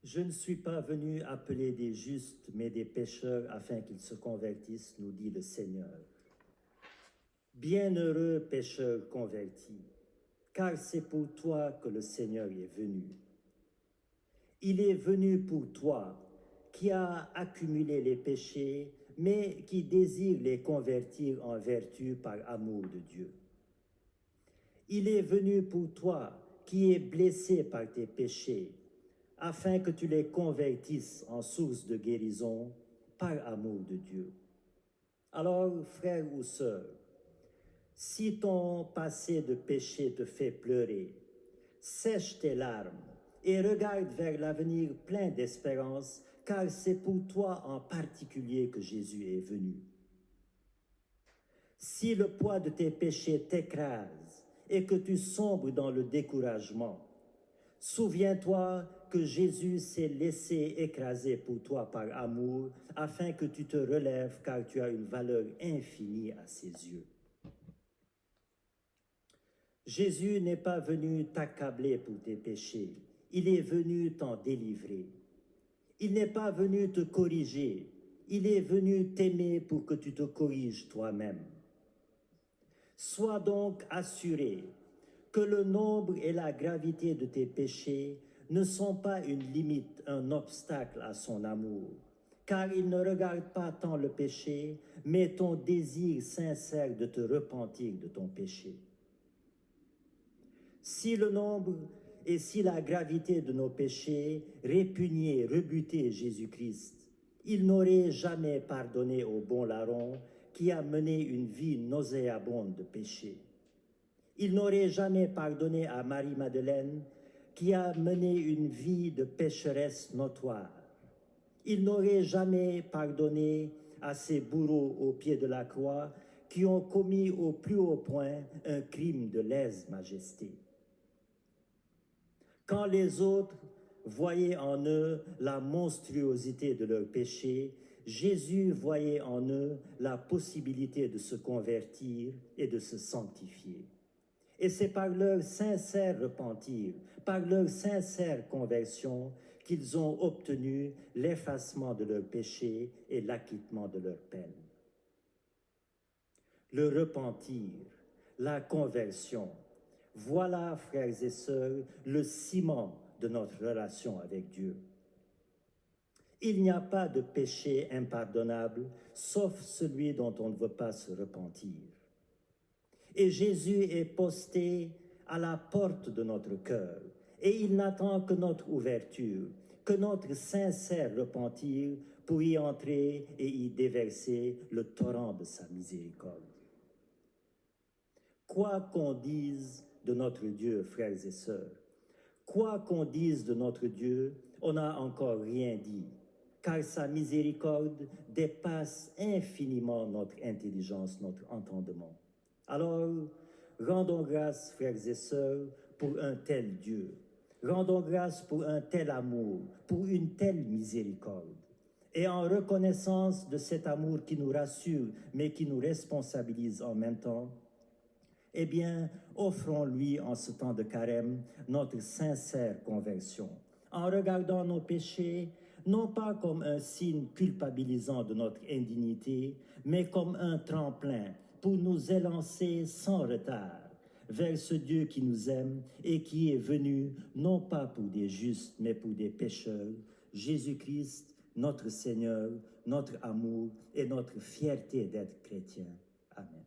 Je ne suis pas venu appeler des justes, mais des pécheurs afin qu'ils se convertissent, nous dit le Seigneur. Bienheureux pécheur converti, car c'est pour toi que le Seigneur est venu. Il est venu pour toi, qui as accumulé les péchés, mais qui désire les convertir en vertu par amour de Dieu. Il est venu pour toi, qui es blessé par tes péchés, afin que tu les convertisses en source de guérison par amour de Dieu. Alors, frère ou sœur, si ton passé de péché te fait pleurer, sèche tes larmes et regarde vers l'avenir plein d'espérance, car c'est pour toi en particulier que Jésus est venu. Si le poids de tes péchés t'écrase et que tu sombres dans le découragement, souviens-toi que Jésus s'est laissé écraser pour toi par amour, afin que tu te relèves, car tu as une valeur infinie à ses yeux. Jésus n'est pas venu t'accabler pour tes péchés, il est venu t'en délivrer. Il n'est pas venu te corriger, il est venu t'aimer pour que tu te corriges toi-même. Sois donc assuré que le nombre et la gravité de tes péchés ne sont pas une limite, un obstacle à son amour, car il ne regarde pas tant le péché, mais ton désir sincère de te repentir de ton péché. Si le nombre et si la gravité de nos péchés répugnaient, rebutaient Jésus-Christ, il n'aurait jamais pardonné au bon larron qui a mené une vie nauséabonde de péché. Il n'aurait jamais pardonné à Marie-Madeleine qui a mené une vie de pécheresse notoire. Il n'aurait jamais pardonné à ces bourreaux au pied de la croix qui ont commis au plus haut point un crime de lèse-majesté. Quand les autres voyaient en eux la monstruosité de leurs péchés, Jésus voyait en eux la possibilité de se convertir et de se sanctifier. Et c'est par leur sincère repentir, par leur sincère conversion, qu'ils ont obtenu l'effacement de leurs péchés et l'acquittement de leurs peines. Le repentir, la conversion, voilà, frères et sœurs, le ciment de notre relation avec Dieu. Il n'y a pas de péché impardonnable, sauf celui dont on ne veut pas se repentir. Et Jésus est posté à la porte de notre cœur, et il n'attend que notre ouverture, que notre sincère repentir pour y entrer et y déverser le torrent de sa miséricorde. Quoi qu'on dise de notre Dieu, frères et sœurs, quoi qu'on dise de notre Dieu, on n'a encore rien dit, car sa miséricorde dépasse infiniment notre intelligence, notre entendement. Alors, rendons grâce, frères et sœurs, pour un tel Dieu. Rendons grâce pour un tel amour, pour une telle miséricorde. Et en reconnaissance de cet amour qui nous rassure, mais qui nous responsabilise en même temps, eh bien, offrons-lui en ce temps de carême notre sincère conversion, en regardant nos péchés, non pas comme un signe culpabilisant de notre indignité, mais comme un tremplin pour nous élancer sans retard vers ce Dieu qui nous aime et qui est venu non pas pour des justes, mais pour des pécheurs, Jésus-Christ, notre Seigneur, notre amour et notre fierté d'être chrétien. Amen.